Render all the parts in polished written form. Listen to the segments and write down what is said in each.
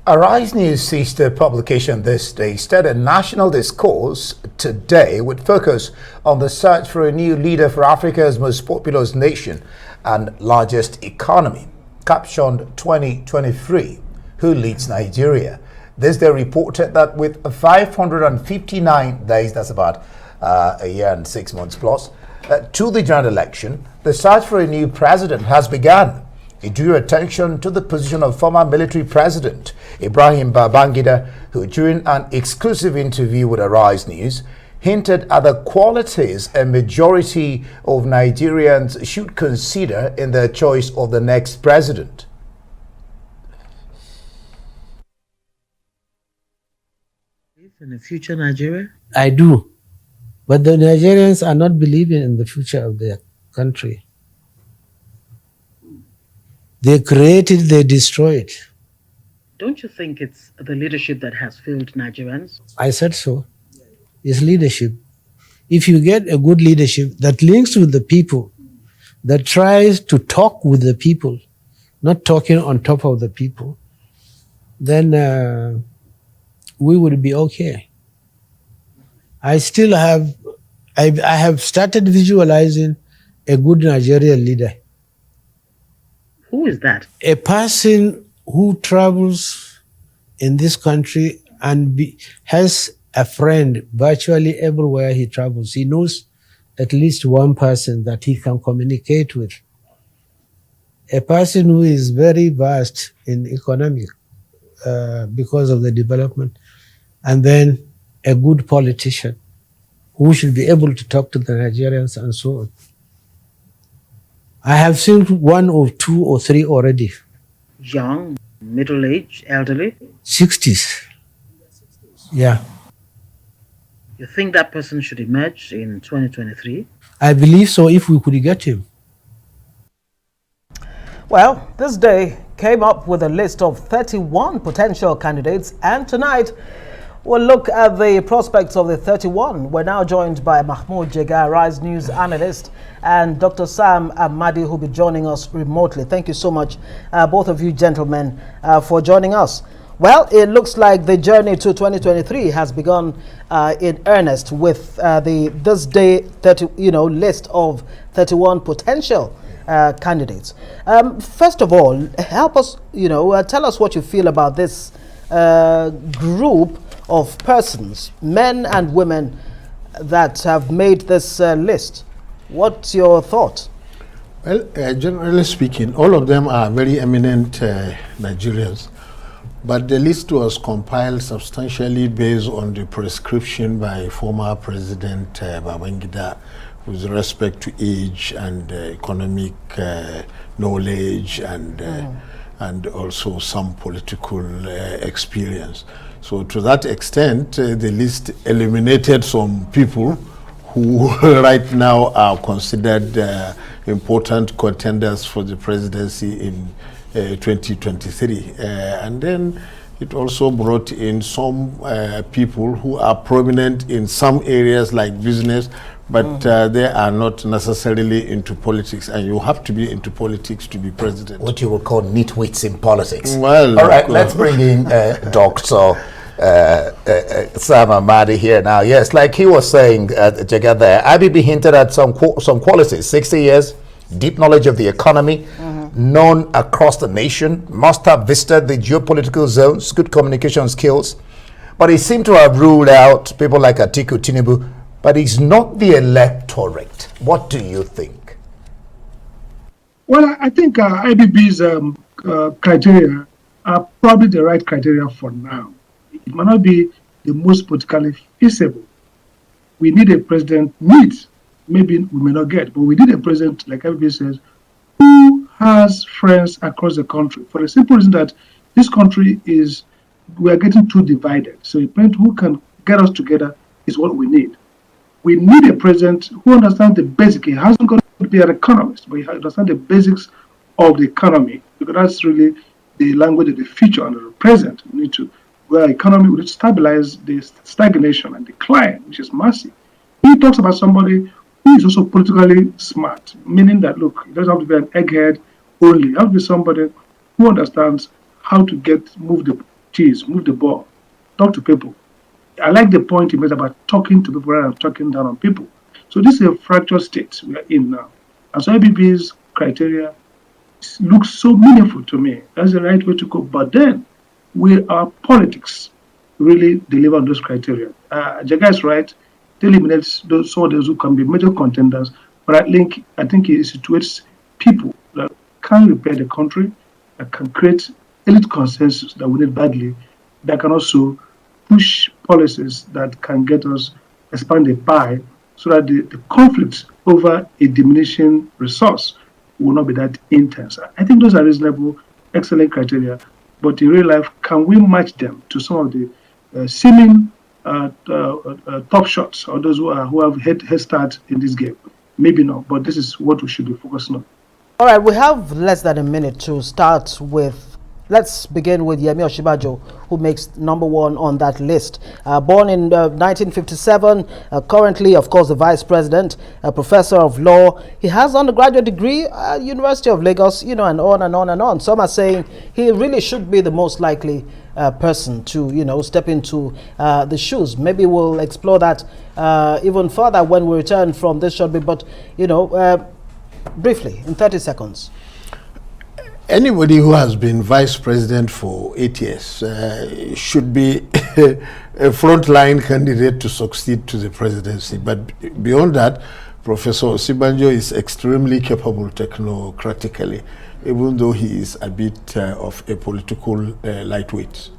Arise News sister publication this day started a national discourse today with focus on the search for a new leader for Africa's most populous nation and largest economy, captioned 2023, Who Leads Nigeria? This day reported that with 559 days, that's about a year and 6 months plus, to the general election, the search for a new president has begun. It drew attention to the position of former military president Ibrahim Babangida, who during an exclusive interview with Arise News hinted at the qualities a majority of Nigerians should consider in their choice of the next president. In the future Nigeria? I do. But the Nigerians are not believing in the future of their country. They created, they destroyed. Don't you think it's the leadership that has failed Nigerians? I said so. It's leadership. If you get a good leadership that links with the people, that tries to talk with the people, not talking on top of the people, then we would be okay. I have started visualizing a good Nigerian leader. Who is that? A person who travels in this country and has a friend virtually everywhere he travels. He knows at least one person that he can communicate with. A person who is very vast in economic because of the development. And then a good politician who should be able to talk to the Nigerians and so on. I have seen one or two or three already. Young, middle-aged, elderly? 60s. Yeah. You think that person should emerge in 2023? I believe so, if we could get him. Well, this day came up with a list of 31 potential candidates, and tonight we'll look at the prospects of the 31. We're now joined by MAHMUD, JEGA, Rise News analyst, and Dr. Sam AMADI, who will be joining us remotely. Thank you so much, both of you gentlemen, for joining us. Well, it looks like the journey to 2023 has begun in earnest with this day list of 31 potential candidates. First of all, help us, tell us what you feel about this group of persons, men and women, that have made this list. What's your thought? Well, generally speaking, all of them are very eminent Nigerians, but the list was compiled substantially based on the prescription by former President Babangida with respect to age and economic knowledge and also some political experience. So to that extent, the list eliminated some people who right now are considered important contenders for the presidency in 2023. And then it also brought in some people who are prominent in some areas like business, but they are not necessarily into politics, and you have to be into politics to be president. What you would call nitwits in politics. Well, all right, let's bring in Dr. Sam AMADI here now. Yes, like he was saying, Jega there, IBB hinted at some qualities: 60 years, deep knowledge of the economy, known across the nation, must have visited the geopolitical zones, good communication skills. But he seemed to have ruled out people like Atiku Tinubu, but he's not the electorate. What do you think? Well, I think IBB's criteria are probably the right criteria for now. It might not be the most politically feasible. We need a president, maybe we may not get, but we need a president, like everybody says, who has friends across the country, for the simple reason that this country we are getting too divided. So a president who can get us together is what we need. We need a president who understands the basics. He hasn't got to be an economist, but he understands the basics of the economy, because that's really the language of the future and the present. We need to, where economy would stabilize the stagnation and decline, which is massive. He talks about somebody who is also politically smart, meaning that, look, it doesn't have to be an egghead only. It has to be somebody who understands how to move the cheese, move the ball, talk to people. I like the point you made about talking to people rather than talking down on people. So this is a fractured state we are in now. And so ABB's criteria looks so meaningful to me. That's the right way to go. But then, will our politics really deliver on those criteria? JEGA is right. It eliminates some of those who can be major contenders. But I think it situates people that can repair the country, that can create elite consensus that we need badly, that can also push policies that can get us expand the pie so that the conflict over a diminishing resource will not be that intense. I think those are reasonable, excellent criteria. But in real life, can we match them to some of the seeming top shots or those who have head start in this game? Maybe not, but this is what we should be focusing on. All right, we have less than a minute to start with. Let's begin with Yemi Osinbajo, who makes #1 on that list. Born in 1957, currently, of course, the vice president, a professor of law. He has undergraduate degree at University of Lagos, and on and on and on. Some are saying he really should be the most likely person to, step into the shoes. Maybe we'll explore that even further when we return from this short bit. But, briefly, in 30 seconds. Anybody who has been vice president for 8 years should be a frontline candidate to succeed to the presidency. But beyond that, Professor Osinbajo is extremely capable technocratically, even though he is a bit of a political lightweight.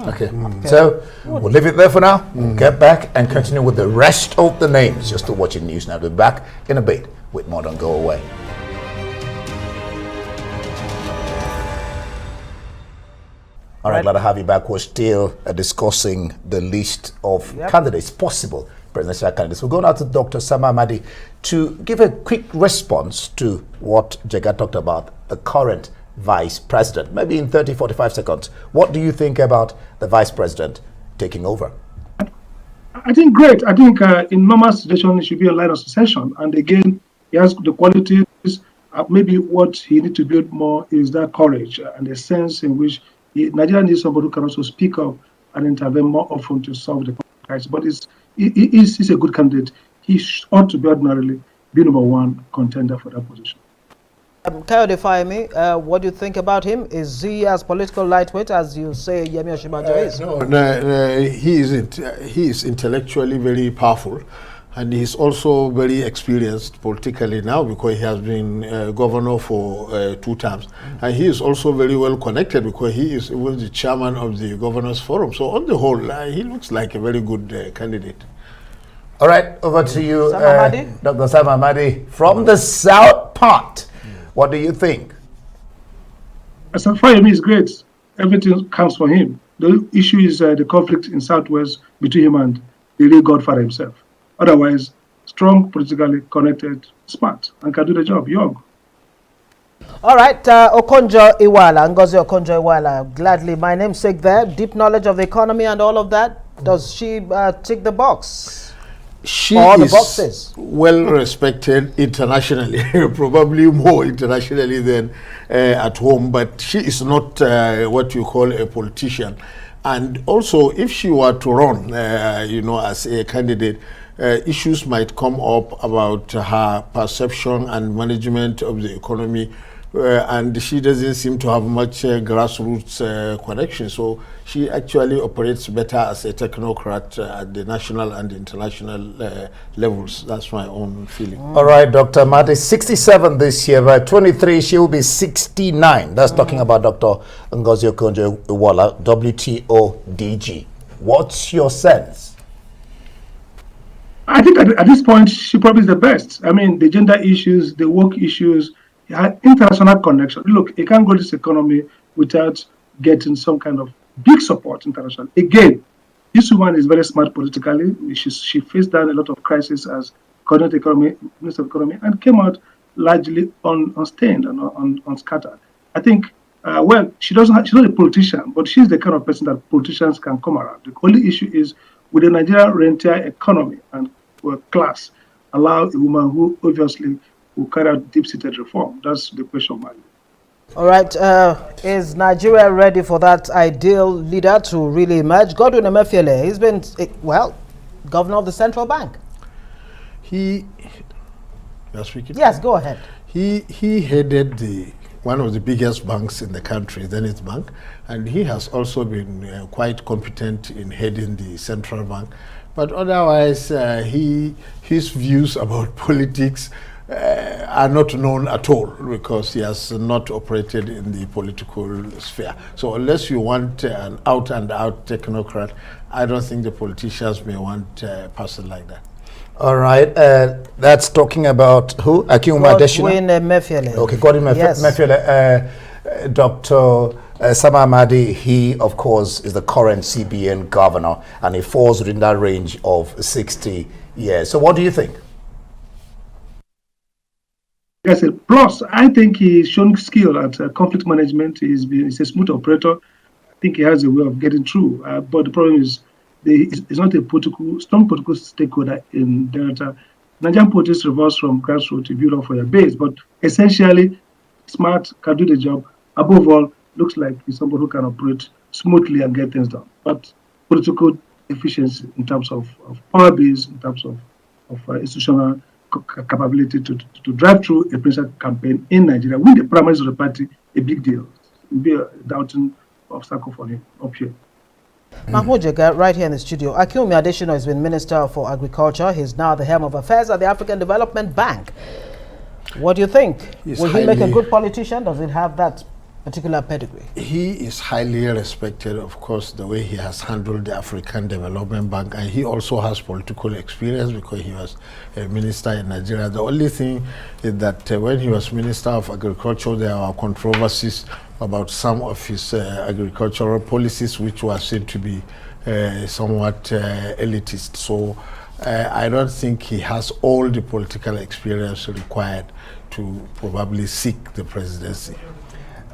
Okay. So we'll leave it there for now. We'll get back and continue with the rest of the names. You're still watching News Now. We'll be back in a bit with more. Don't go away. All right, glad to have you back. We're still discussing the list of candidates, possible presidential candidates. We're going now to Dr. Sama AMADI to give a quick response to what JEGA talked about, the current vice president. Maybe in 30, 45 seconds. What do you think about the vice president taking over? I think great. I think in normal situation, it should be a line of succession. And again, he has the qualities. Maybe what he needs to build more is that courage and the sense in which Nigeria needs somebody who can also speak up and intervene more often to solve the crisis. But he's a good candidate. He ought to be ordinarily be #1 contender for that position. Kayode Fayemi, what do you think about him? Is he as political lightweight as you say Yemi Osinbajo is? No, he isn't. He is intellectually very powerful. And he's also very experienced politically now because he has been governor for 2 terms. And he is also very well connected because he is even the chairman of the Governors Forum. So on the whole, he looks like a very good candidate. All right, over to you, Dr. Sama AMADI, from the south part. What do you think? As for him, is great. Everything counts for him. The issue is the conflict in Southwest between him and the real godfather himself. Otherwise, strong, politically connected, smart, and can do the job, young. All right, Okonjo Iweala, Ngozi Okonjo Iweala, gladly my namesake there, deep knowledge of the economy and all of that. Does she tick the box? She all is the boxes? Well respected internationally, probably more internationally than at home, but she is not what you call a politician. And also, if she were to run, as a candidate, issues might come up about her perception and management of the economy, and she doesn't seem to have much grassroots connection. So she actually operates better as a technocrat at the national and international levels. That's my own feeling. All right, Dr. AMADI, 67 this year. By 23, she will be 69. That's talking about Dr. Ngozi Okonjo Iweala, WTO-DG. What's your sense? I think at this point, she probably is the best. I mean, the gender issues, the work issues, international connection. Look, you can't grow this economy without getting some kind of big support internationally. Again, this woman is very smart politically. She faced down a lot of crises as coordinator economy, minister of economy, and came out largely unstained and unscattered. I think, she's not a politician, but she's the kind of person that politicians can come around. The only issue is, with the Nigerian rentier economy and class, allow a woman who obviously will carry out deep-seated reform? That's the question mark. All right. Is Nigeria ready for that ideal leader to really emerge? Godwin Emefiele, he's been, well, governor of the central bank. You are speaking? Yes, go ahead. He headed one of the biggest banks in the country, Zenith Bank, and he has also been quite competent in heading the central bank. But otherwise, his views about politics are not known at all, because he has not operated in the political sphere. So unless you want an out-and-out technocrat, I don't think the politicians may want a person like that. All right, that's talking about who? Akinwumi Adesina? Godwin Emefiele. Okay, Godwin Emefiele. Dr. Sam AMADI, he, of course, is the current CBN governor, and he falls within that range of 60 years. So what do you think? Yes, plus, I think he's shown skill at conflict management. He's a smooth operator. I think he has a way of getting through. But the problem is, he's not a strong political stakeholder in Delta. Nigerian politics revolves from grassroots to build up for your base, but essentially, smart, can do the job. Above all, looks like he's somebody who can operate smoothly and get things done. But political efficiency in terms of power base, in terms of institutional capability to drive through a presidential campaign in Nigeria, win the primaries of the party, a big deal. It will be a doubting obstacle for him up here. MAHMUD JEGA, right here in the studio. Akinwumi Adesina has been Minister for Agriculture. He's now the helm of affairs at the African Development Bank. What do you think? Will he make a good politician? Does it have that particular pedigree? He is highly respected, of course, the way he has handled the African Development Bank, and he also has political experience because he was a minister in Nigeria. The only thing is that when he was Minister of Agriculture, there were controversies about some of his agricultural policies, which were seen to be somewhat elitist. So I don't think he has all the political experience required to probably seek the presidency.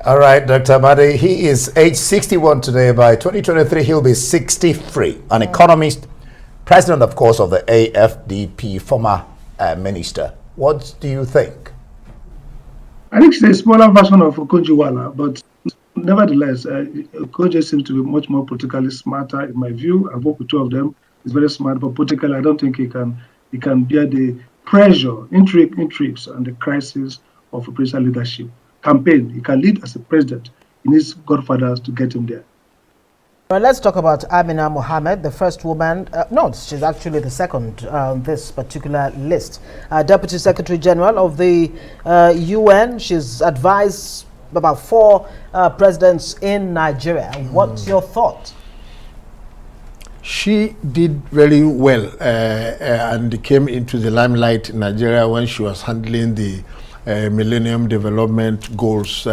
All right, Dr. AMADI, he is age 61 today. By 2023, he'll be 63. An economist, president, of course, of the AFDP, former minister. What do you think? I think it's a smaller version of Okonjo-Iweala, but nevertheless, Okonjo seems to be much more politically smarter, in my view. I've worked with two of them. He's very smart, but politically, I don't think he can bear the pressure, intrigues, and the crisis of a presidential leadership campaign. He can lead as a president. He needs godfathers to get him there. Well, let's talk about Amina Mohammed, the first woman. No, she's actually the second on this particular list. Deputy Secretary General of the UN. She's advised about 4 presidents in Nigeria. What's your thought? She did very well and came into the limelight in Nigeria when she was handling the Millennium Development Goals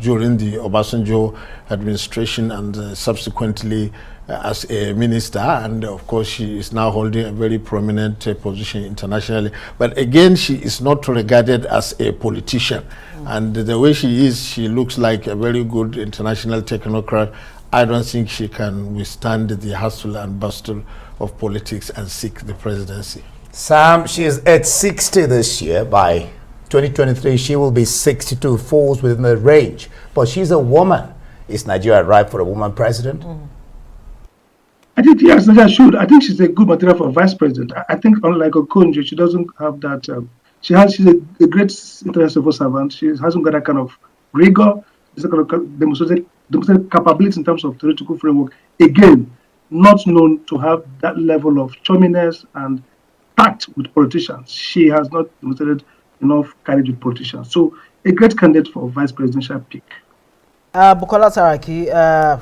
during the Obasanjo administration, and subsequently as a minister. And of course, she is now holding a very prominent position internationally. But again, she is not regarded as a politician. And the way she is, she looks like a very good international technocrat. I don't think she can withstand the hustle and bustle of politics and seek the presidency. Sam, she is at 60 this year. By 2023, she will be 62, falls within the range. But she's a woman. Is Nigeria ripe for a woman president? I think, yes, Nigeria should. I think she's a good material for vice president. I think, unlike Okonjo, she doesn't have that. She's a great international civil servant. She hasn't got that kind of rigor. She's got demonstrated capability in terms of theoretical framework. Again, not known to have that level of chumminess and tact with politicians. She has not demonstrated enough courage with politicians. So, a great candidate for vice presidential pick. Bukola Saraki,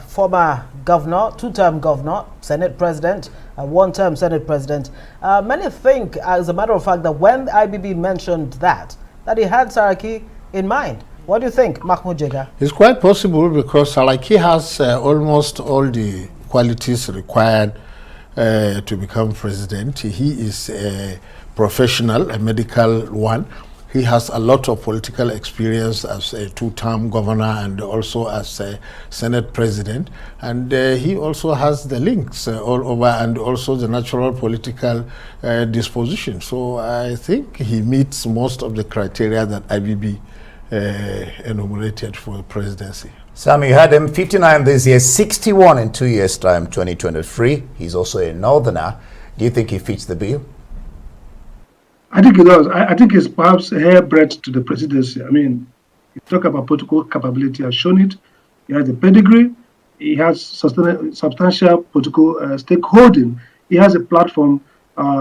former governor, 2-term governor, Senate president, 1-term Senate president. Many think, as a matter of fact, that when the IBB mentioned that he had Saraki in mind. What do you think, MAHMUD JEGA? It's quite possible, because Saraki has almost all the qualities required to become president. He is a professional, a medical one. He has a lot of political experience as a 2-term governor and also as a Senate president. And he also has the links all over, and also the natural political disposition. So I think he meets most of the criteria that IBB enumerated for the presidency. Sam, you had him 59 this year, 61 in 2 years' time, 2023. He's also a northerner. Do you think he fits the bill? I think he does. I think he's perhaps a hairbreadth to the presidency. I mean, you talk about political capability, has shown it. He has the pedigree. He has substantial political stakeholding. He has a platform.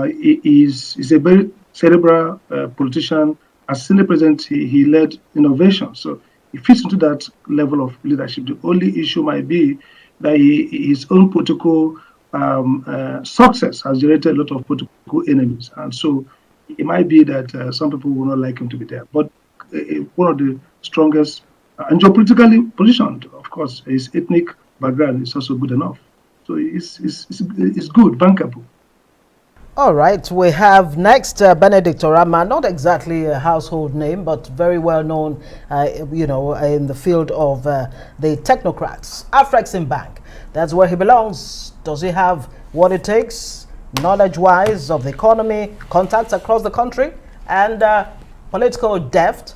He's a very cerebral politician. As Senate President, he led innovation. So he fits into that level of leadership. The only issue might be that his own political success has generated a lot of political enemies. And so it might be that some people will not like him to be there. But one of the strongest and geopolitically positioned, of course, his ethnic background is also good enough. So it's good, bankable. All right, we have next Benedict Orama, not exactly a household name, but very well known, in the field of the technocrats. Afreximbank, that's where he belongs. Does he have what it takes, knowledge-wise, of the economy, contacts across the country, and political depth?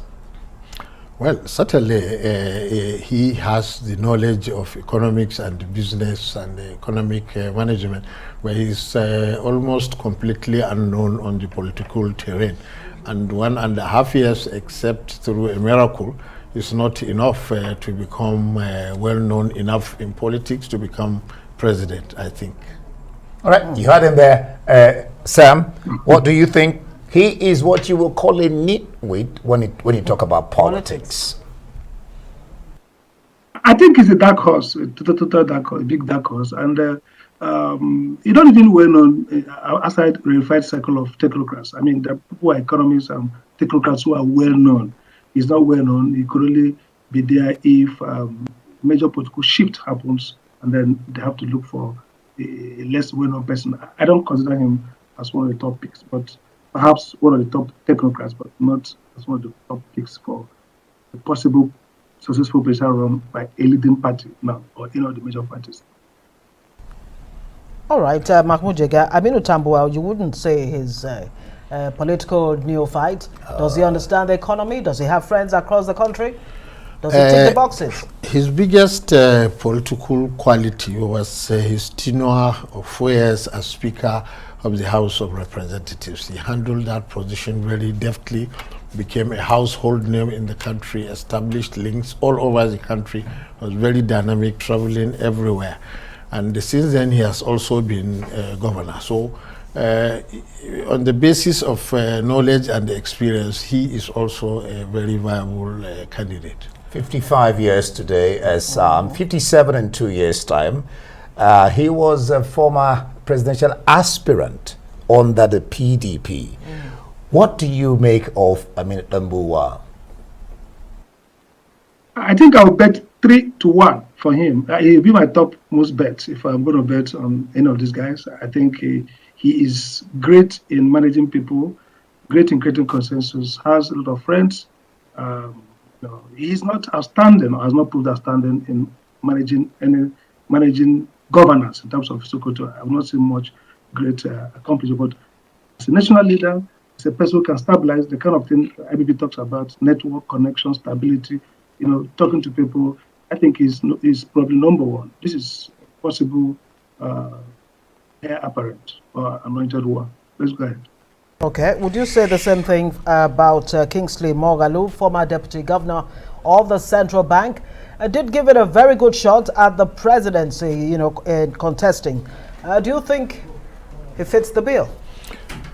Well, certainly he has the knowledge of economics and business and economic management, where he's almost completely unknown on the political terrain. And 1.5 years, except through a miracle, is not enough to become well-known enough in politics to become president, I think. All right, you had him there. Sam, what do you think? He is what you will call a nitwit when you talk about politics. I think he's a dark horse, a total dark horse, a big dark horse. And he don't even well known outside verified circle of technocrats. I mean, there are people who are economists and technocrats who are well known. He's not well known. He could only be there if major political shift happens, and then they have to look for a less well known person. I don't consider him as one of the top picks, but perhaps one of the top technocrats, but not as one of the top picks for a possible successful presidential run by a leading party now, or the major parties. All right, MAHMUD JEGA, Aminu Tambuwal, you wouldn't say he's a political neophyte. Does he understand the economy? Does he have friends across the country? Does he tick the boxes? His biggest political quality was his tenure of 4 years as Speaker of the House of Representatives. He handled that position very deftly, became a household name in the country, established links all over the country, was very dynamic, traveling everywhere. And since then, he has also been governor. So on the basis of knowledge and experience, he is also a very viable candidate. 55 years today, as 57 in 2 years' time. He was a former presidential aspirant under the PDP. What do you make of Amina Tambuwal? I think I'll bet 3-1 for him. He'll be my top most bet if I'm going to bet on any of these guys. I think he is great in managing people, great in creating consensus, has a lot of friends. He's not outstanding, or has not proved outstanding in managing governance in terms of Sokoto. I've not seen much great accomplishment. But as a national leader, as a person who can stabilize the kind of thing IBB talks about, network, connection, stability, talking to people, I think is probably number one. This is possible heir apparent or anointed one. Let's go ahead. Okay, would you say the same thing about Kingsley Moghalu, former deputy governor of the central bank? Did give it a very good shot at the presidency, in contesting. Do you think he fits the bill?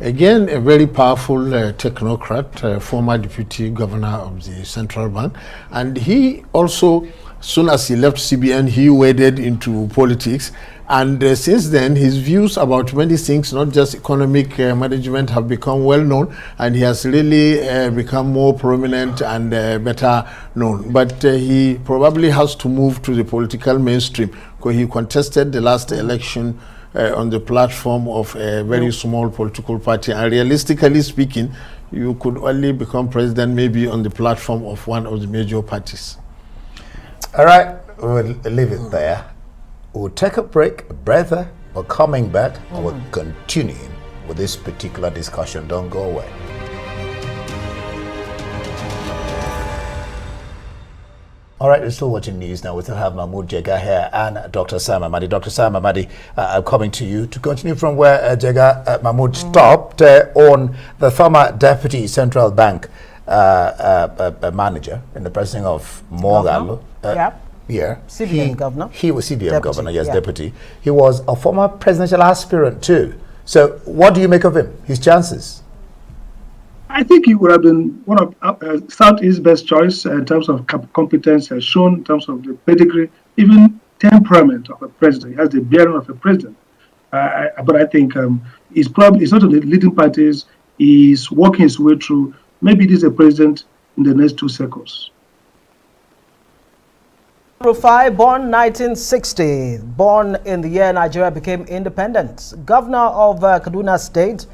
Again, a very powerful technocrat, former deputy governor of the central bank. And he also, soon as he left CBN, he waded into politics. And since then, his views about many things, not just economic management, have become well known, and he has really become more prominent and better known. But he probably has to move to the political mainstream, because he contested the last election on the platform of a very small political party. And realistically speaking, you could only become president maybe on the platform of one of the major parties. All right, we'll leave it there. We'll take a break, a breather. We're coming back and we're continuing with this particular discussion. Don't go away. All right, we're still watching news now. We still have MAHMUD JEGA here and Dr. Sam AMADI. Dr. Sam AMADI, I'm coming to you to continue from where JEGA MAHMUD stopped on the former Deputy Central Bank manager in the president of Morgan. Yeah, CBN governor. He was CBN Deputy, governor, yes, deputy. He was a former presidential aspirant too. So what do you make of him, his chances? I think he would have been one of Southeast's best choice in terms of competence, as shown in terms of the pedigree, even temperament of a president. He has the bearing of a president. But I think he's not of the leading parties. He's working his way through. Maybe he's a president in the next 2 cycles. Rufai, born 1960, born in the year Nigeria became independent. Governor of Kaduna State,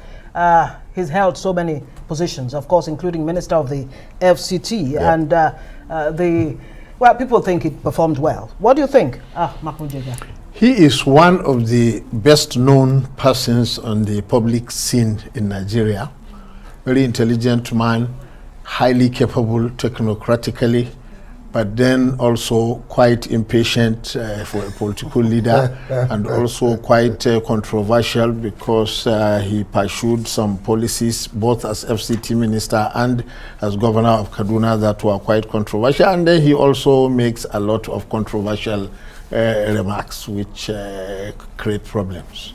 he's held so many positions, of course, including Minister of the FCT. Yeah. And well, people think he performed well. What do you think, MAHMUD JEGA? He is one of the best known persons on the public scene in Nigeria. Very intelligent man, highly capable technocratically, but then also quite impatient for a political leader, and also quite controversial because he pursued some policies both as FCT minister and as governor of Kaduna that were quite controversial, and then he also makes a lot of controversial remarks which create problems.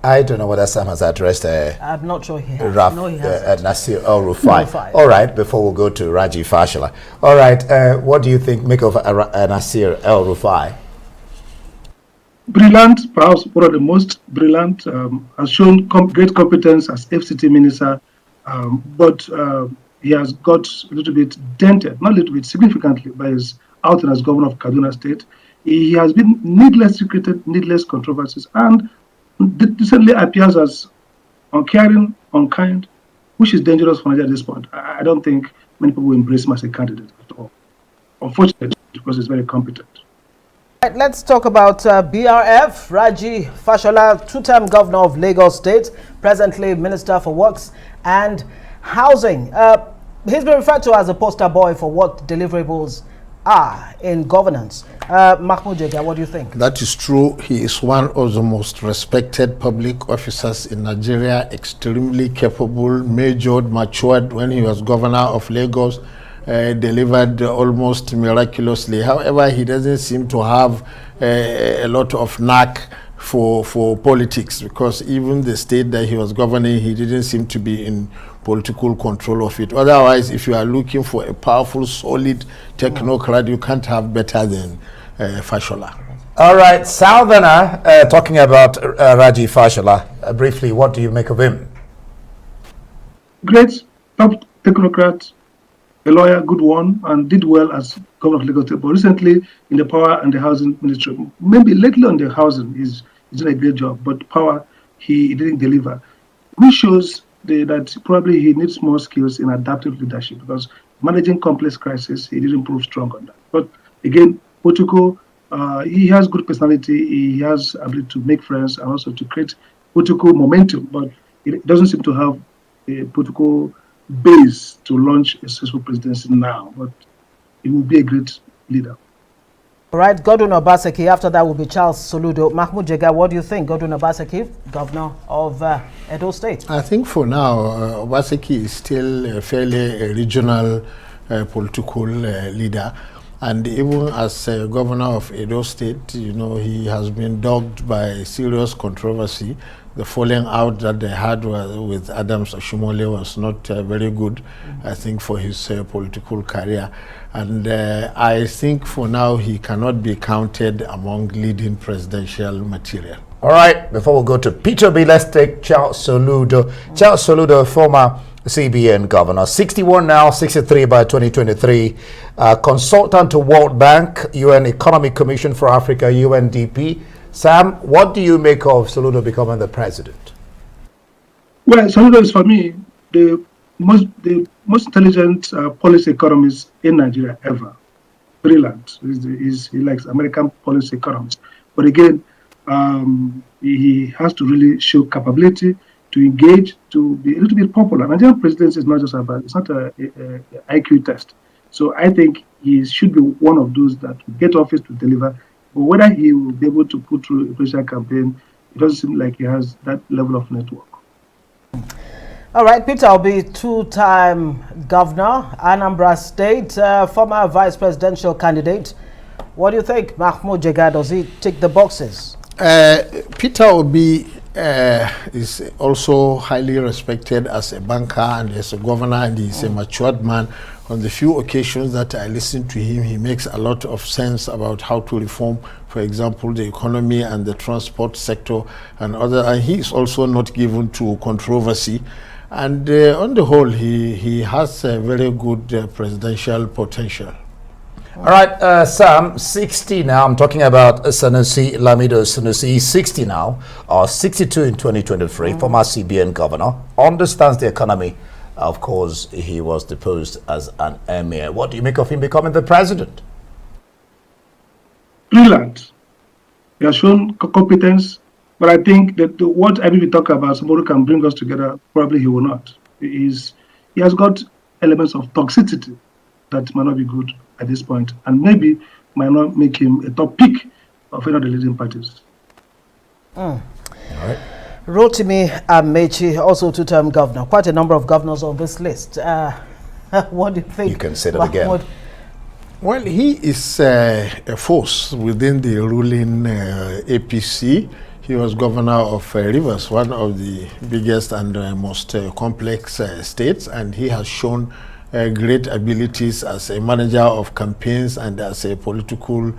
I don't know whether Sam has addressed I'm not sure he has. No, he hasn't. Nasir El-Rufai. All right, before we go to Raji Fashola. All right, what do you think, make of Nasir El-Rufai? Brilliant, perhaps one of the most brilliant, has shown great competence as FCT minister, but he has got a little bit dented, not a little bit, significantly by his outing as governor of Kaduna State. He has been needlessly created, needless controversies, and recently appears as uncaring, unkind, which is dangerous for Nigeria at this point. I don't think many people embrace him as a candidate at all. Unfortunately, because he's very competent. Right, let's talk about BRF. Raji Fashola, two-term governor of Lagos State, presently Minister for Works and Housing. He's been referred to as a poster boy for what deliverables are in governance. MAHMUD JEGA, what do you think? That is true. He is one of the most respected public officers in Nigeria, extremely capable, majored, matured. When he was governor of Lagos, delivered almost miraculously. However, he doesn't seem to have a lot of knack for politics, because even the state that he was governing, he didn't seem to be in political control of it. Otherwise, if you are looking for a powerful, solid technocrat, you can't have better than Fashola. All right, Southerner, talking about Raji Fashola. Briefly, what do you make of him? Great, top technocrat, a lawyer, good one, and did well as governor of Lagos State. But recently, in the power and the housing ministry, maybe lately on the housing, he's done a great job, but power, he didn't deliver. Which shows that probably he needs more skills in adaptive leadership, because managing complex crises, he didn't prove strong on that. But again, Potuko, he has good personality, he has ability to make friends and also to create Potuko momentum, but it doesn't seem to have a Potuko base to launch a successful presidency now, but he will be a great leader. All right, Godwin Obaseki. After that will be Charles Soludo. MAHMUD JEGA, what do you think? Godwin Obaseki, governor of Edo State. I think for now, Obaseki is still a fairly regional political leader. And even as governor of Edo State, you know, he has been dogged by serious controversy. The falling out that they had with Adams Oshimole was not very good, I think, for his political career. And I think for now he cannot be counted among leading presidential material. All right, before we go to Peter B, let's take Charles Soludo. Charles Soludo, former CBN governor, 61 now, 63 by 2023, consultant to World Bank, UN Economic Commission for Africa, UNDP. Sam, what do you make of Soludo becoming the president? Well, Soludo is, for me, the most intelligent policy economist in Nigeria ever. Brilliant. He likes American policy economists. But again, he has to really show capability to engage, to be a little bit popular. Nigerian presidency is not just about, it's not a IQ test. So I think he should be one of those that will get office to deliver. But whether he will be able to put through a presidential campaign, it doesn't seem like he has that level of network. All right, Peter Obi, two-time governor, Anambra State, former vice presidential candidate. What do you think, MAHMUD JEGA? Does he tick the boxes? Peter Obi is also highly respected as a banker and as a governor, and he's a matured man. On the few occasions that I listen to him, he makes a lot of sense about how to reform, for example, the economy and the transport sector and other. And he is also not given to controversy. And on the whole, he has a very good presidential potential. All right, Sam, 60 now. I'm talking about Sanusi Lamido Sanusi. He's 60 now, or 62 in 2023, former CBN governor. Understands the economy. Of course, he was deposed as an emir. What do you make of him becoming the president? Brilliant. He has shown competence, but I think that what I will be talking about, somebody can bring us together, probably he will not. He has got elements of toxicity that might not be good at this point, and maybe might not make him a top pick of any of the leading parties. All right. Rotimi Amechi, also two-term governor. Quite a number of governors on this list. What do you think? You can say that again. Well, he is a force within the ruling APC. He was governor of Rivers, one of the biggest and most complex states, and he has shown great abilities as a manager of campaigns and as a political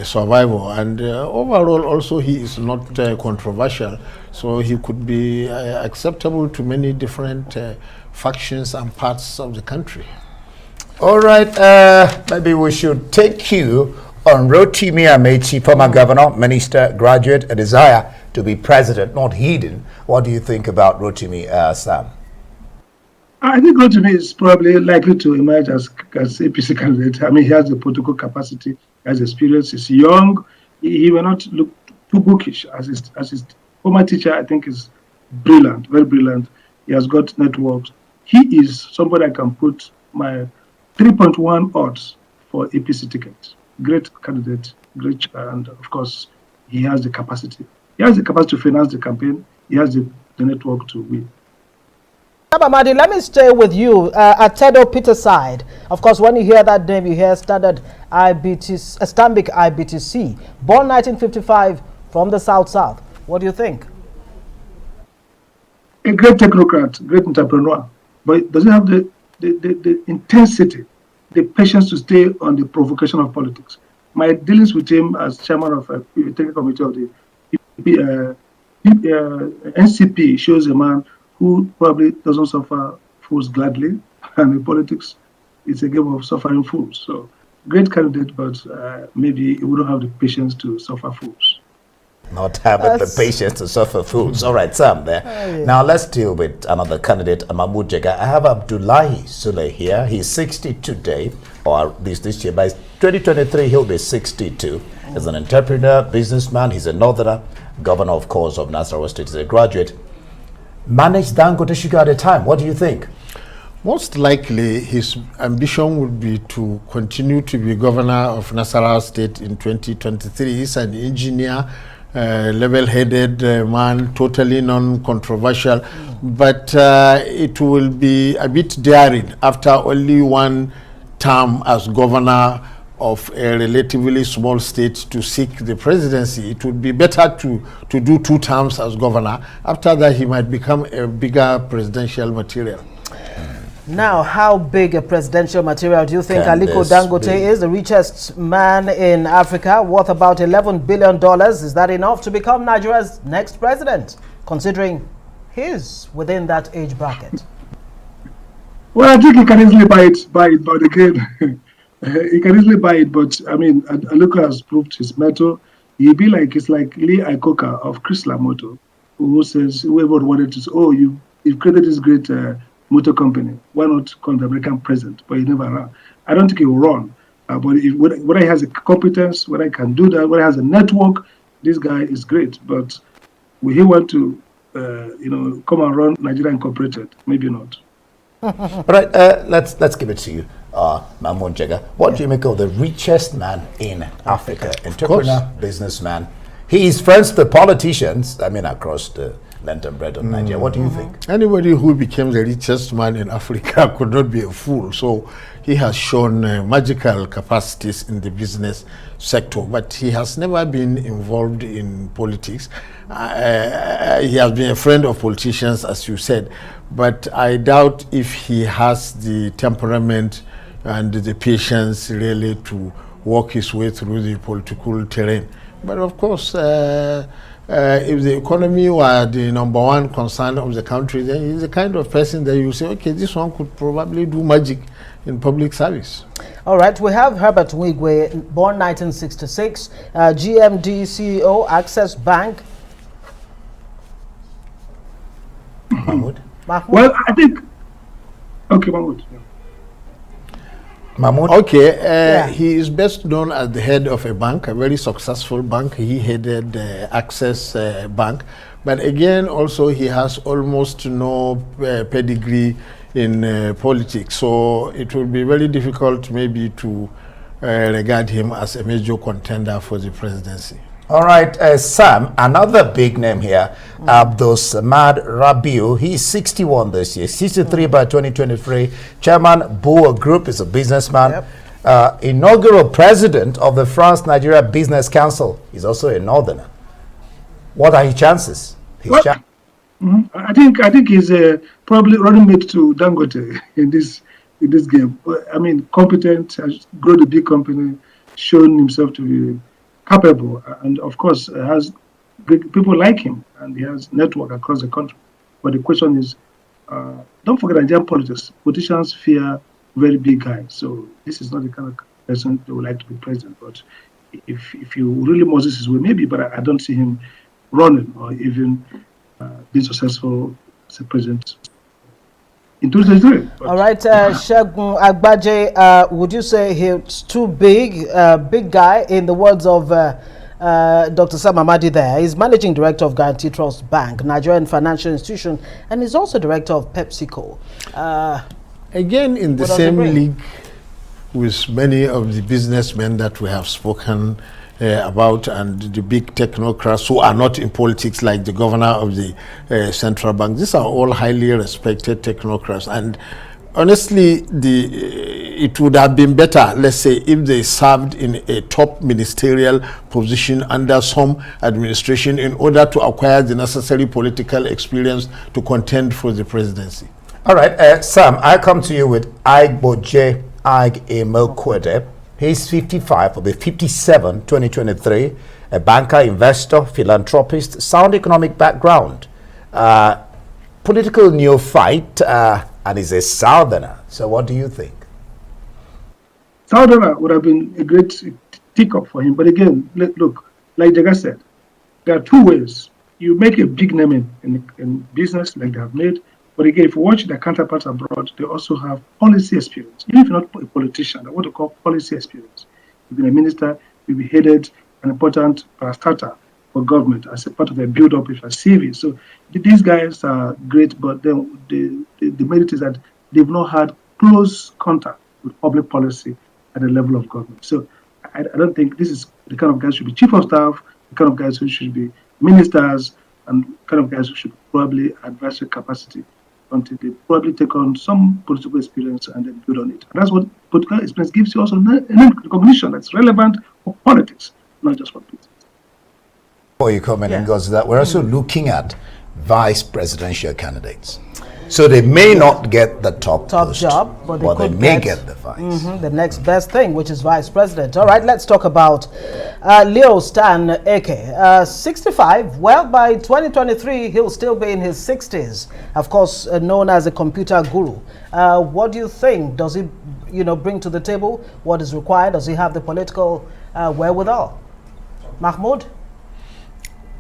survivor. And overall, also, he is not controversial, so he could be acceptable to many different factions and parts of the country. All right, maybe we should take you on Rotimi Amechi, former governor, minister, graduate, a desire to be president, not hidden. What do you think about Rotimi, Sam? I think Rotimi is probably likely to emerge as APC candidate. I mean, he has the political capacity, he has experience, he's young. He will not look too bookish as his former teacher. I think is brilliant, very brilliant. He has got networks. He is somebody I can put my 3.1 odds for APC ticket. Great candidate, great, and of course, he has the capacity. He has the capacity to finance the campaign. He has the network to win. AMADI, let me stay with you at Tedo Peter's side. Of course, when you hear that name, you hear Standard IBTC, Stanbic IBTC, born 1955 from the South. What do you think? A great technocrat, great entrepreneur, but doesn't have the intensity, the patience to stay on the provocation of politics. My dealings with him as chairman of a technical committee of the NCP shows a man who probably doesn't suffer fools gladly, and in politics, it's a game of suffering fools. So, great candidate, but maybe he wouldn't have the patience to suffer fools. Not having the patience to suffer fools. All right, Sam, there. Oh, yeah. Now, let's deal with another candidate, MAHMUD JEGA. I have Abdullahi Sule here. He's 60 today, or this year. By 2023, he'll be 62. He's an entrepreneur, businessman. He's a northerner, governor, of course, of Nasarawa State. He's a graduate. Managed Dangote Sugar at a time. What do you think? Most likely, his ambition would be to continue to be governor of Nasarawa State in 2023. He's an engineer, level-headed man, totally non-controversial, but it will be a bit daring after only one term as governor of a relatively small state to seek the presidency. It would be better to do 2 terms as governor. After that, he might become a bigger presidential material. Now, how big a presidential material do you think Aliko Dangote is? The richest man in Africa, worth about $11 billion. Is that enough to become Nigeria's next president, considering he's within that age bracket? Well, I think he can easily buy it, but again, he can easily buy it, but I mean, Aliko has proved his mettle. It's like Lee Iacocca of Chrysler Motor, who says, whoever wanted to say, oh, you've created this great motor company, why not call the American president? But he never ran. I don't think he will run. But whether he has a competence, whether he can do that, whether he has a network, this guy is great. But will he want to, come and run Nigeria Incorporated? Maybe not. All right, let's give it to you. MAHMUD JEGA. What do you make of the richest man in Africa? Entrepreneur, businessman. He is friends with the politicians, I mean, across the length and breadth of Nigeria. What do you think? Anybody who became the richest man in Africa could not be a fool. So he has shown magical capacities in the business sector, but he has never been involved in politics. He has been a friend of politicians, as you said, but I doubt if he has the temperament and the patience really to work his way through the political terrain. But of course, if the economy were the number one concern of the country, then he's the kind of person that you say, okay, this one could probably do magic in public service. All right, we have Herbert Wigwe, born 1966, GMD CEO, Access Bank. MAHMUD? Well, I think, okay, Mahmoud. MAHMUD? Okay, he is best known as the head of a bank, a very successful bank. He headed Access Bank. But again, also he has almost no pedigree in politics. So it will be very difficult maybe to regard him as a major contender for the presidency. All right, Sam, another big name here, Abdul Rabiu. He's 61 this year, 63 by 2023. Chairman, Boa Group, is a businessman. Inaugural president of the France-Nigeria Business Council. He's also a northerner. What are his chances? I think he's probably running mate to Dangote in this game. I mean, competent, has grown a big company, shown himself to be capable, and of course has people like him, and he has network across the country. But the question is, don't forget Nigerian politics. Politicians fear very big guys, so this is not the kind of person they would like to be president. But if you really Moses his way, maybe. But I don't see him running or even being successful as a president in 2023. All right, Segun Agbaje, would you say he's too big guy, in the words of Dr. Sam AMADI there? He's managing director of Guarantee Trust Bank, Nigerian financial institution, and he's also director of PepsiCo. Again, in the same league with many of the businessmen that we have spoken about, and the big technocrats who are not in politics, like the governor of the central bank. These are all highly respected technocrats, and honestly, it would have been better, let's say, if they served in a top ministerial position under some administration in order to acquire the necessary political experience to contend for the presidency. All right, Sam, I come to you with Igboje Emekwede. He's 55, will be 57, 2023, a banker, investor, philanthropist, sound economic background, political neophyte, and is a southerner. So what do you think? Southerner would have been a great tick-up for him. But again, look, like JEGA said, there are two ways. You make a big name in business like they have made, but again, if you watch their counterparts abroad, they also have policy experience. Even if you're not a politician, what they call policy experience. You've been a minister, you've been headed an important starter for government as a part of their build-up with a CV. So these guys are great, but then the merit is that they've not had close contact with public policy at the level of government. So I don't think this is the kind of guys who should be chief of staff, the kind of guys who should be ministers, and kind of guys who should probably advisory capacity, until they probably take on some political experience and then build on it. And that's what political experience gives you, also an recognition that's relevant for politics, not just for business. Before you comment on that, we're also looking at vice presidential candidates. So they may not get the top post, job, but they may get the vice. The next best thing, which is vice president. All right, let's talk about Leo Stan Eke. 65. Well, by 2023, he'll still be in his 60s. Of course, known as a computer guru. What do you think? Does he, bring to the table? What is required? Does he have the political wherewithal? MAHMUD?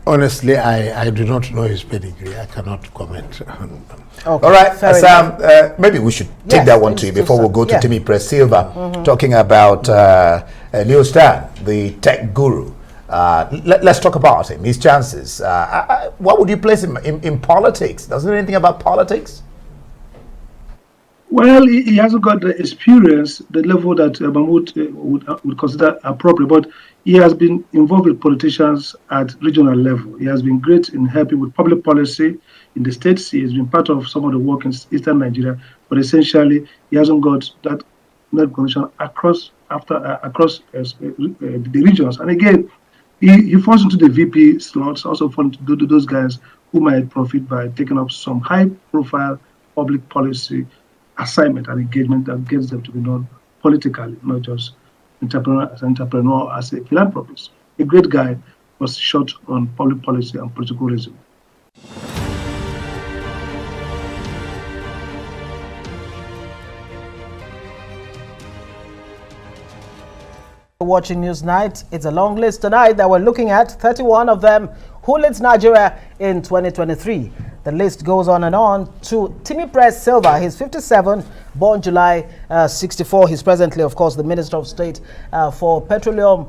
Honestly, I do not know his pedigree. I cannot comment. Okay, all right, Sam, maybe we should take that one to you before we go to Timmy Press Silva, talking about Leo Stan, the tech guru. Let's talk about him, his chances. What would you place him in politics? Does he know anything about politics? Well, he hasn't got the experience, the level that Mahmoud would consider appropriate, but he has been involved with politicians at regional level. He has been great in helping with public policy in the states. He has been part of some of the work in eastern Nigeria, but essentially he hasn't got that connection across the regions. And again, he falls into the VP slots, also falls into those guys who might profit by taking up some high-profile public policy assignment and engagement that gets them to be known politically, not just entrepreneur, as a philanthropist. A great guy was short on public policy and political reason. Watching Newsnight, it's a long list tonight that we're looking at, 31 of them. Who leads Nigeria in 2023? The list goes on and on to Timipre Silva. He's 57, born July 64. He's presently, of course, the Minister of State for Petroleum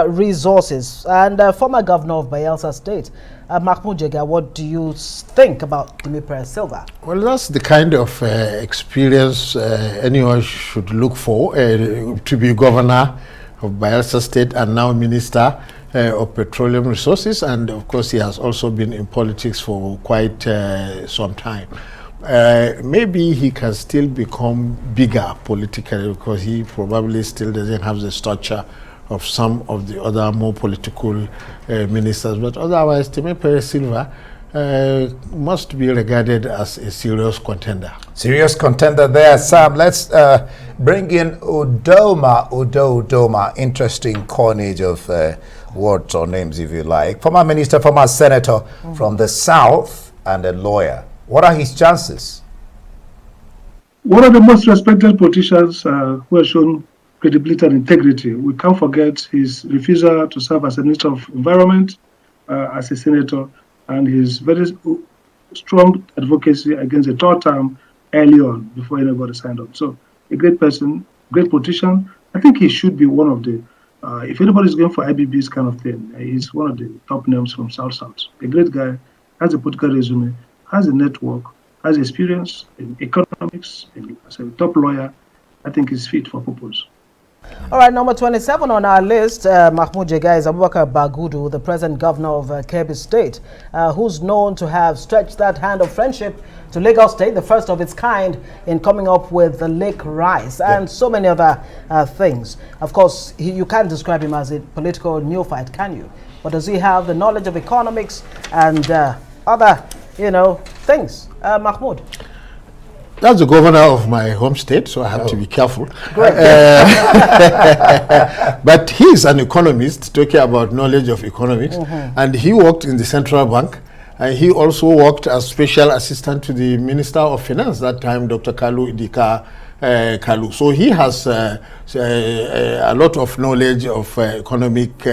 Resources and former governor of Bayelsa State. MAHMUD JEGA, what do you think about Timipre Silva? Well, that's the kind of experience anyone should look for to be governor of Bayelsa State and now Minister of Petroleum Resources, and of course he has also been in politics for quite some time. Maybe he can still become bigger politically because he probably still doesn't have the stature of some of the other more political ministers, but otherwise Timipre Silva must be regarded as a serious contender. Serious contender there, Sam. Let's bring in Udoma. Interesting coinage of words or names, if you like. Former minister, former senator from the South, and a lawyer. What are his chances? One of the most respected politicians who has shown credibility and integrity. We can't forget his refusal to serve as a Minister of Environment, as a senator, and his very strong advocacy against the third term early on before anybody signed up. So a great person, great politician. I think he should be one of the, if anybody's going for IBB's kind of thing, he's one of the top names from South. A great guy, has a political resume, has a network, has experience in economics, as a top lawyer. I think he's fit for purpose. All right, number 27 on our list, MAHMUD JEGA, is Abubakar Bagudu, the present governor of Kebbi State, who's known to have stretched that hand of friendship to Lagos State, the first of its kind in coming up with the Lake Rice and so many other things. Of course, you can't describe him as a political neophyte, can you? But does he have the knowledge of economics and other, things? MAHMUD. That's the governor of my home state, so I have to be careful. But he is an economist, talking about knowledge of economics, and he worked in the central bank, and he also worked as special assistant to the Minister of Finance that time, Dr. Kalu Idika Kalu. So he has a lot of knowledge of economic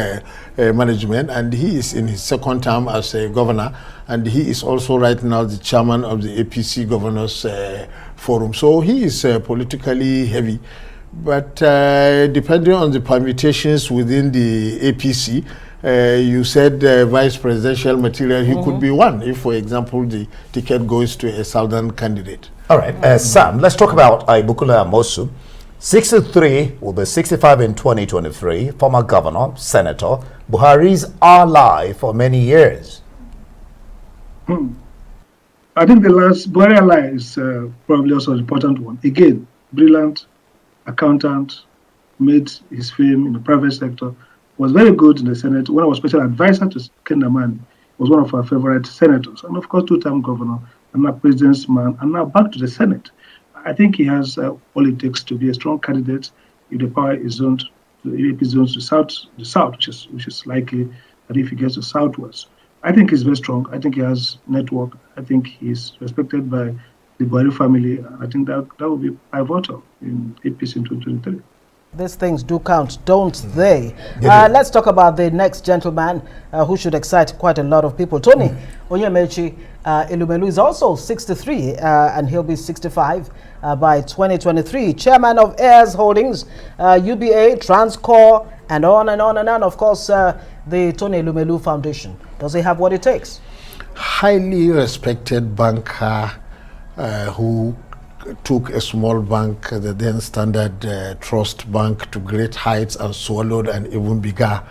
management, and he is in his second term as a governor, and he is also right now the chairman of the APC Governors Forum. So he is politically heavy, but depending on the permutations within the APC, you said vice presidential material, he could be one if, for example, the ticket goes to a southern candidate. All right, Sam, let's talk about Bukola Saraki. 63 will be 65 in 2023, former governor, senator, Buhari's ally for many years. I think the last Buhari ally is probably also an important one. Again, brilliant accountant, made his fame in the private sector, was very good in the Senate. When I was special advisor to Amani, was one of our favorite senators, and of course, two-time governor, and now president's man, and now back to the Senate. I think he has all it takes to be a strong candidate if the power is zoned, if it's zoned to the south, which is likely that if he gets to southwest. I think he's very strong. I think he has network. I think he's respected by the Buhari family. I think that will be pivotal in APC in 2023. These things do count, don't they? Let's talk about the next gentleman who should excite quite a lot of people. Tony Onyemechi Elumelu is also 63 and he'll be 65 by 2023. Chairman of Heirs Holdings, UBA, Transcorp, and on and on and on. Of course, the Tony Elumelu Foundation. Does he have what it takes? Highly respected banker who took a small bank, the then Standard Trust Bank, to great heights and swallowed an even bigger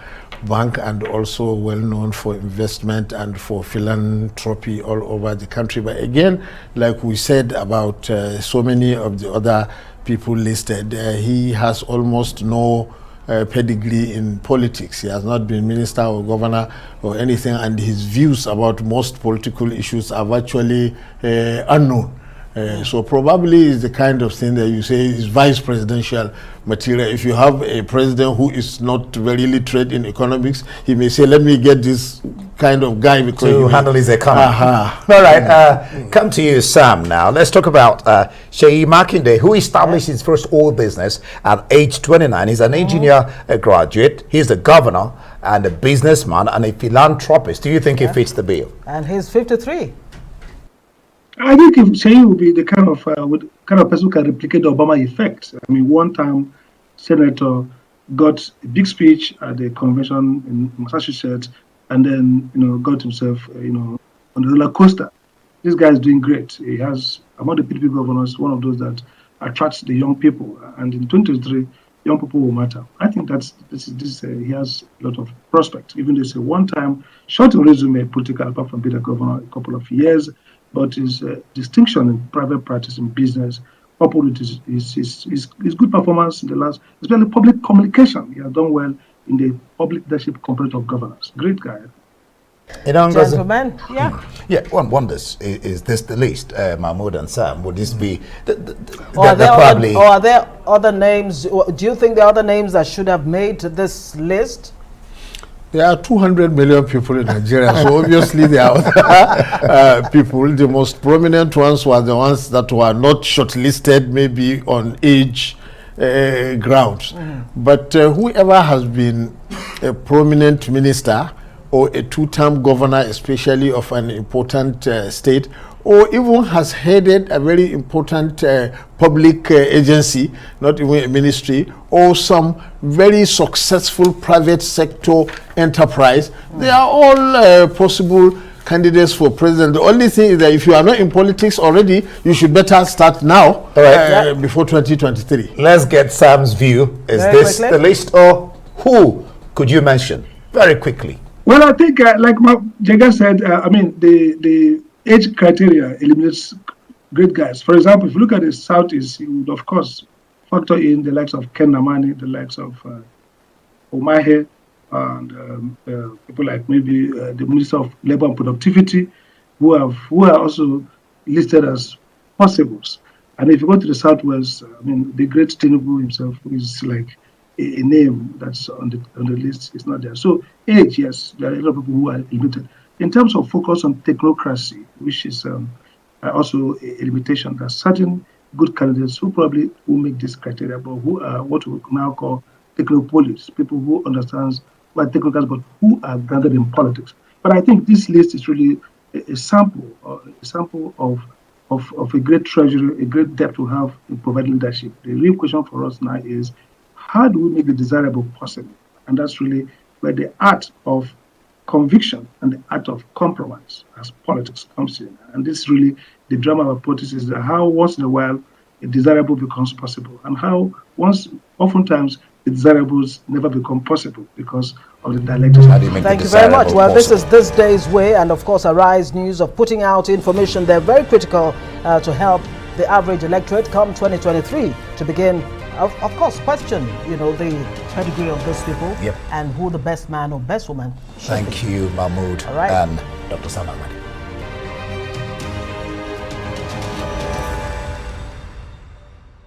bank, and also well known for investment and for philanthropy all over the country. But again, like we said about so many of the other people listed, he has almost no pedigree in politics. He has not been minister or governor or anything, and his views about most political issues are virtually unknown. So probably is the kind of thing that you say is vice presidential material. If you have a president who is not very literate in economics, he may say, let me get this kind of guy because to handle his economy. All right, come to you, Sam, now. Let's talk about Seyi Makinde, who established his first oil business at age 29. He's an engineer, a graduate. He's the governor and a businessman and a philanthropist. Do you think he fits the bill? And he's 53. I think if Seyi will be the kind of person who can replicate the Obama effect. I mean, one time, senator got a big speech at the convention in Massachusetts, and then got himself on the roller coaster. This guy is doing great. He has, among the PDP governors, one of those that attracts the young people. And in 2023, young people will matter. I think he has a lot of prospects. Even though it's a one-time short resume political, apart from being a governor a couple of years. But his distinction in private practice and business, coupled with his good performance in the last, especially public communication. He has done well in the public leadership component of governance. Great guy. Gentlemen, yeah. Yeah, one wonders, is this the list, Mahmoud and Sam? Would this be or are there other names? Do you think there are other names that should have made this list? There are 200 million people in Nigeria, so obviously there are other people. The most prominent ones were the ones that were not shortlisted, maybe on age grounds. But whoever has been a prominent minister or a two-term governor, especially of an important state, or even has headed a very important public agency, not even a ministry, or some very successful private sector enterprise, they are all possible candidates for president. The only thing is that if you are not in politics already, you should better start now, before 2023. Let's get Sam's view. Is this the list, or who could you mention very quickly? Well, I think, like JEGA said, I mean, the age criteria eliminates great guys. For example, if you look at the Southeast, you would, of course, factor in the likes of Ken Namani, the likes of Omahe, and people like maybe the Minister of Labor and Productivity, who are also listed as possibles. And if you go to the Southwest, I mean, the great Tinubu himself is like a name that's on the list. Is not there. So age, yes, there are a lot of people who are limited. In terms of focus on technocracy, which is also a limitation, there are certain good candidates who probably will make this criteria, but who are what we now call technopolits, people who understand what technocrats, but who are grounded in politics. But I think this list is really a sample of a great treasury, a great depth to have in providing leadership. The real question for us now is, how do we make the desirable possible? And that's really where the art of conviction and the art of compromise as politics comes in. And this is really the drama of politics, is that how once in a while a desirable becomes possible, and how oftentimes the desirables never become possible because of the dialectics. Thank you very much. Well, this is this day's way, and of course Arise News of putting out information. They're very critical to help the average electorate come 2023 to begin, of course, question, the pedigree of those people and who the best man or best woman should be. Thank you, Mahmoud, and Dr. Sam AMADI.